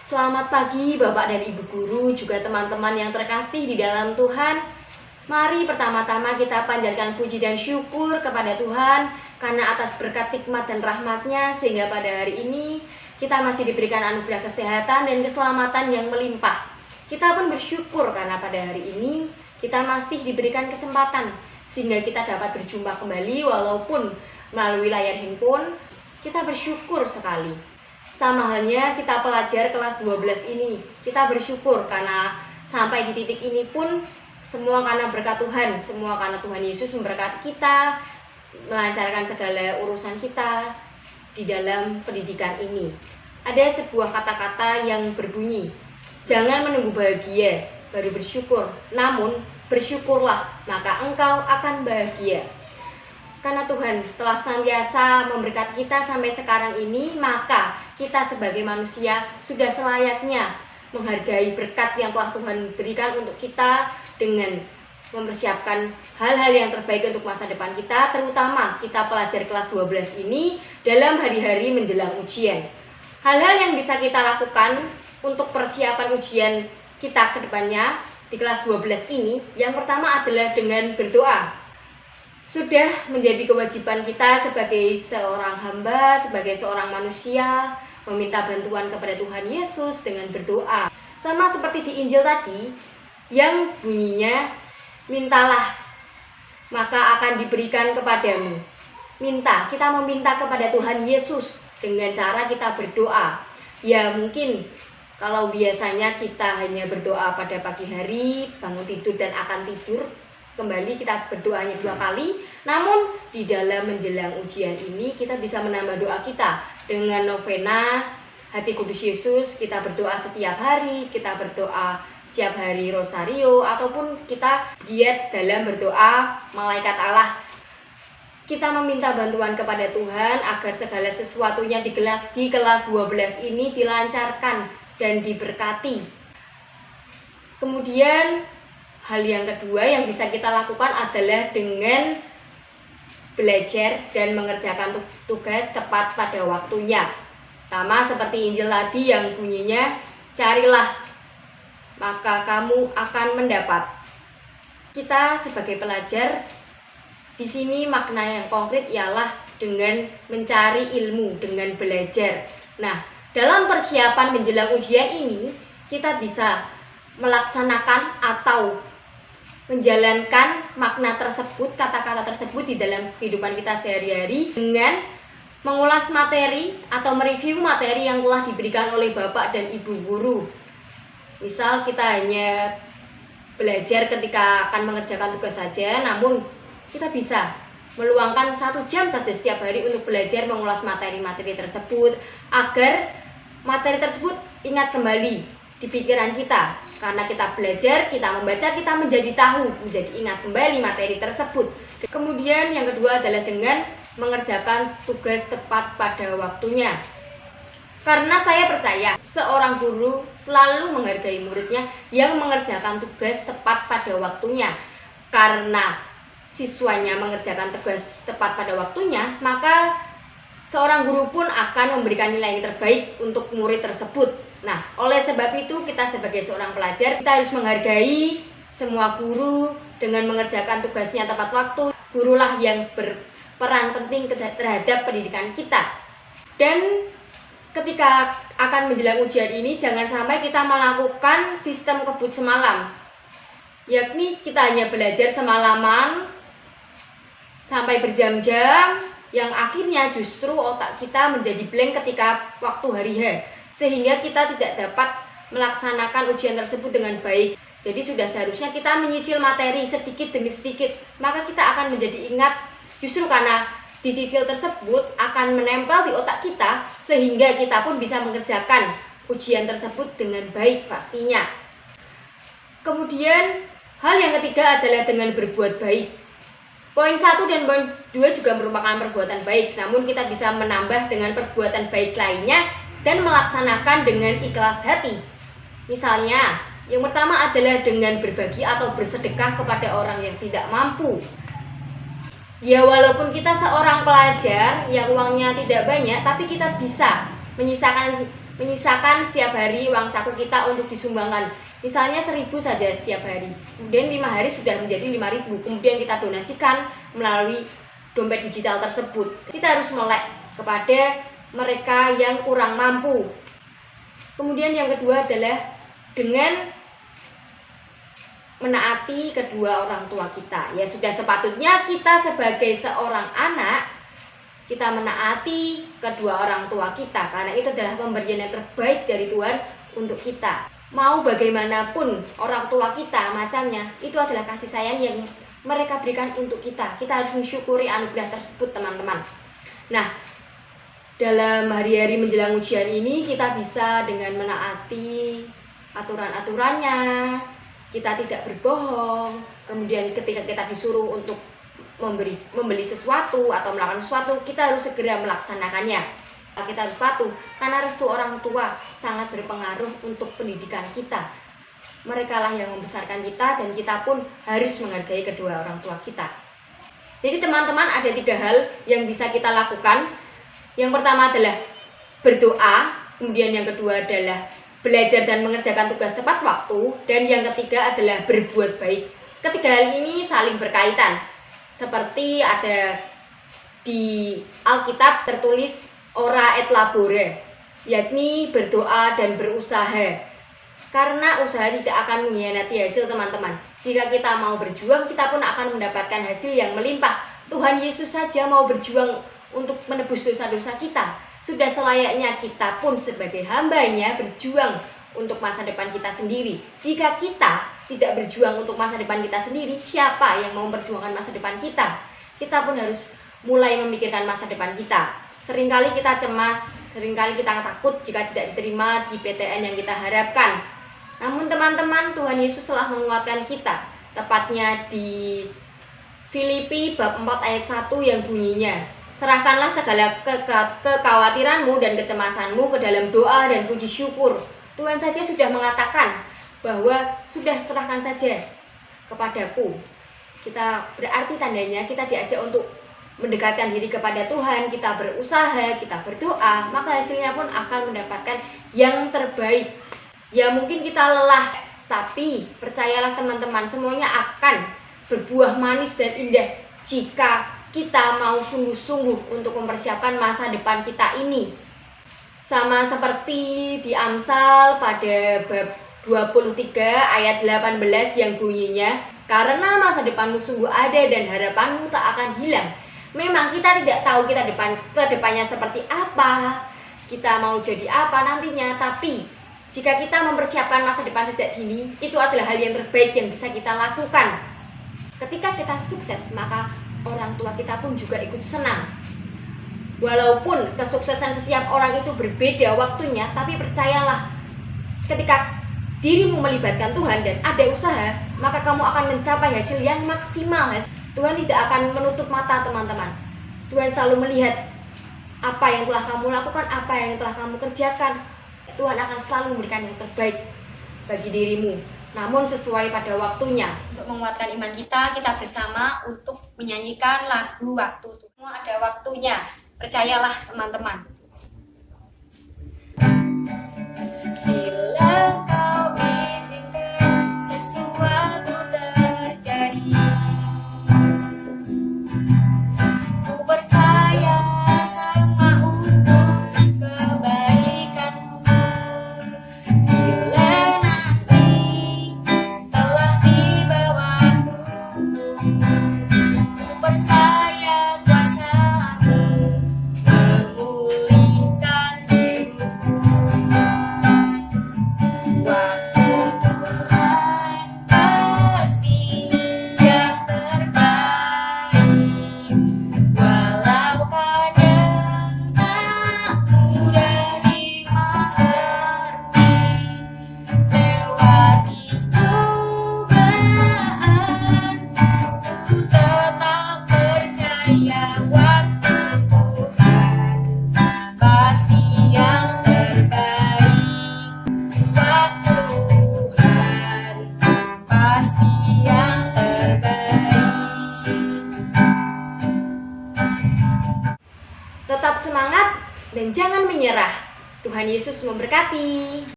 Selamat pagi Bapak dan Ibu Guru, juga teman-teman yang terkasih di dalam Tuhan. Mari pertama-tama kita panjatkan puji dan syukur kepada Tuhan karena atas berkat hikmat dan rahmat-Nya sehingga pada hari ini kita masih diberikan anugerah kesehatan dan keselamatan yang melimpah. Kita pun bersyukur karena pada hari ini kita masih diberikan kesempatan sehingga kita dapat berjumpa kembali walaupun melalui layar handphone. Kita bersyukur sekali. Sama halnya kita pelajar kelas 12 ini, kita bersyukur karena sampai di titik ini pun semua karena berkat Tuhan, semua karena Tuhan Yesus memberkati kita, melancarkan segala urusan kita di dalam pendidikan ini. Ada sebuah kata-kata yang berbunyi, jangan menunggu bahagia, baru bersyukur, namun bersyukurlah, maka engkau akan bahagia. Karena Tuhan telah senantiasa memberkati kita sampai sekarang ini, maka kita sebagai manusia sudah selayaknya menghargai berkat yang telah Tuhan berikan untuk kita dengan mempersiapkan hal-hal yang terbaik untuk masa depan kita, terutama kita pelajar kelas 12 ini dalam hari-hari menjelang ujian. Hal-hal yang bisa kita lakukan untuk persiapan ujian kita ke depannya di kelas 12 ini, yang pertama adalah dengan berdoa. Sudah menjadi kewajiban kita sebagai seorang hamba, sebagai seorang manusia, meminta bantuan kepada Tuhan Yesus dengan berdoa. Sama seperti di Injil tadi, yang bunyinya, mintalah, maka akan diberikan kepadamu. Minta, kita meminta kepada Tuhan Yesus dengan cara kita berdoa. Ya mungkin kalau biasanya kita hanya berdoa pada pagi hari, bangun tidur dan akan tidur, kembali kita berdoanya 2 kali. Namun di dalam menjelang ujian ini kita bisa menambah doa kita dengan novena Hati Kudus Yesus. Kita berdoa setiap hari, kita berdoa setiap hari rosario, ataupun kita giat dalam berdoa malaikat Allah. Kita meminta bantuan kepada Tuhan agar segala sesuatunya di kelas 12 ini dilancarkan dan diberkati. Kemudian hal yang kedua yang bisa kita lakukan adalah dengan belajar dan mengerjakan tugas tepat pada waktunya. Sama seperti Injil tadi yang bunyinya, carilah, maka kamu akan mendapat. Kita sebagai pelajar, di sini makna yang konkret ialah dengan mencari ilmu, dengan belajar. Nah, dalam persiapan menjelang ujian ini, kita bisa melaksanakan atau menjalankan makna tersebut, kata-kata tersebut di dalam kehidupan kita sehari-hari dengan mengulas materi atau mereview materi yang telah diberikan oleh Bapak dan Ibu Guru. Misal kita hanya belajar ketika akan mengerjakan tugas saja, namun kita bisa meluangkan 1 jam saja setiap hari untuk belajar mengulas materi-materi tersebut agar materi tersebut ingat kembali di pikiran kita. Karena kita belajar, kita membaca, kita menjadi tahu, menjadi ingat kembali materi tersebut. Kemudian yang kedua adalah dengan mengerjakan tugas tepat pada waktunya. Karena saya percaya seorang guru selalu menghargai muridnya yang mengerjakan tugas tepat pada waktunya. Karena siswanya mengerjakan tugas tepat pada waktunya, maka seorang guru pun akan memberikan nilai yang terbaik untuk murid tersebut. Nah, oleh sebab itu kita sebagai seorang pelajar, kita harus menghargai semua guru dengan mengerjakan tugasnya tepat waktu. Gurulah yang berperan penting terhadap pendidikan kita. Dan ketika akan menjelang ujian ini, jangan sampai kita melakukan sistem kebut semalam. Yakni kita hanya belajar semalaman sampai berjam-jam, yang akhirnya justru otak kita menjadi blank ketika waktu hari H, sehingga kita tidak dapat melaksanakan ujian tersebut dengan baik. Jadi sudah seharusnya kita menyicil materi sedikit demi sedikit, maka kita akan menjadi ingat. Justru karena dicicil tersebut akan menempel di otak kita, sehingga kita pun bisa mengerjakan ujian tersebut dengan baik pastinya. Kemudian hal yang ketiga adalah dengan berbuat baik. Poin 1 dan poin 2 juga merupakan perbuatan baik, namun kita bisa menambah dengan perbuatan baik lainnya dan melaksanakan dengan ikhlas hati. Misalnya, yang pertama adalah dengan berbagi atau bersedekah kepada orang yang tidak mampu. Ya walaupun kita seorang pelajar yang uangnya tidak banyak, tapi kita bisa menyisakan menyisakan setiap hari uang saku kita untuk disumbangkan. Misalnya 1.000 saja setiap hari. Kemudian 5 hari sudah menjadi 5.000. Kemudian kita donasikan melalui dompet digital tersebut. Kita harus melek kepada mereka yang kurang mampu. Kemudian yang kedua adalah dengan menaati kedua orang tua kita. Ya sudah sepatutnya kita sebagai seorang anak, kita menaati kedua orang tua kita, karena itu adalah pemberian yang terbaik dari Tuhan untuk kita. Mau bagaimanapun orang tua kita macamnya, itu adalah kasih sayang yang mereka berikan untuk kita. Kita harus mensyukuri anugerah tersebut, teman-teman. Nah, dalam hari-hari menjelang ujian ini kita bisa dengan menaati aturan-aturannya, kita tidak berbohong. Kemudian ketika kita disuruh untuk membeli sesuatu atau melakukan sesuatu, kita harus segera melaksanakannya. Kita harus patuh, karena restu orang tua sangat berpengaruh untuk pendidikan kita. Mereka lah yang membesarkan kita, dan kita pun harus menghargai kedua orang tua kita. Jadi teman-teman, ada 3 hal yang bisa kita lakukan. Yang pertama adalah berdoa, kemudian yang kedua adalah belajar dan mengerjakan tugas tepat waktu, dan yang ketiga adalah berbuat baik. Ketiga hal ini saling berkaitan. Seperti ada di Alkitab tertulis ora et labore, yakni berdoa dan berusaha. Karena usaha tidak akan mengkhianati hasil, teman-teman. Jika kita mau berjuang, kita pun akan mendapatkan hasil yang melimpah. Tuhan Yesus saja mau berjuang untuk menebus dosa-dosa kita. Sudah selayaknya kita pun sebagai hambanya berjuang untuk masa depan kita sendiri. Jika kita tidak berjuang untuk masa depan kita sendiri, siapa yang mau memperjuangkan masa depan kita? Kita pun harus mulai memikirkan masa depan kita. Seringkali kita cemas, seringkali kita takut jika tidak diterima di PTN yang kita harapkan. Namun teman-teman, Tuhan Yesus telah menguatkan kita. Tepatnya di Filipi bab 4 ayat 1 yang bunyinya, serahkanlah segala kekhawatiranmu dan kecemasanmu ke dalam doa dan puji syukur. Tuhan saja sudah mengatakan bahwa sudah, serahkan saja kepadaku. Kita berarti tandanya kita diajak untuk mendekatkan diri kepada Tuhan, kita berusaha, kita berdoa, maka hasilnya pun akan mendapatkan yang terbaik. Ya mungkin kita lelah, tapi percayalah teman-teman, semuanya akan berbuah manis dan indah jika kita mau sungguh-sungguh untuk mempersiapkan masa depan kita ini. Sama seperti di Amsal pada bab 23 ayat 18 yang bunyinya, karena masa depanmu sungguh ada dan harapanmu tak akan hilang. Memang kita tidak tahu kita ke depannya seperti apa, kita mau jadi apa nantinya, tapi jika kita mempersiapkan masa depan sejak dini, itu adalah hal yang terbaik yang bisa kita lakukan. Ketika kita sukses, maka orang tua kita pun juga ikut senang. Walaupun kesuksesan setiap orang itu berbeda waktunya, tapi percayalah, ketika dirimu melibatkan Tuhan dan ada usaha, maka kamu akan mencapai hasil yang maksimal. Tuhan tidak akan menutup mata, teman-teman. Tuhan selalu melihat apa yang telah kamu lakukan, apa yang telah kamu kerjakan. Tuhan akan selalu memberikan yang terbaik bagi dirimu, namun sesuai pada waktunya. Untuk menguatkan iman kita, kita bersama untuk menyanyikan lagu Waktu. Semua ada waktunya, percayalah teman-teman. Bila kau izinkan sesuatu terjadi, ku percaya semua untuk kebaikanmu. Bila nanti telah tiba waktumu, ku percaya kuasa-Mu memulihkan hidupku. Waktu Tuhan pasti yang terbaik, walau kadang tak mudah dimengerti. Lewati cobaan, ku tetap percaya waktu Tuhan pasti yang terbaik. Waktu Tuhan pasti yang terbaik. Tetap semangat dan jangan menyerah. Tuhan Yesus memberkati.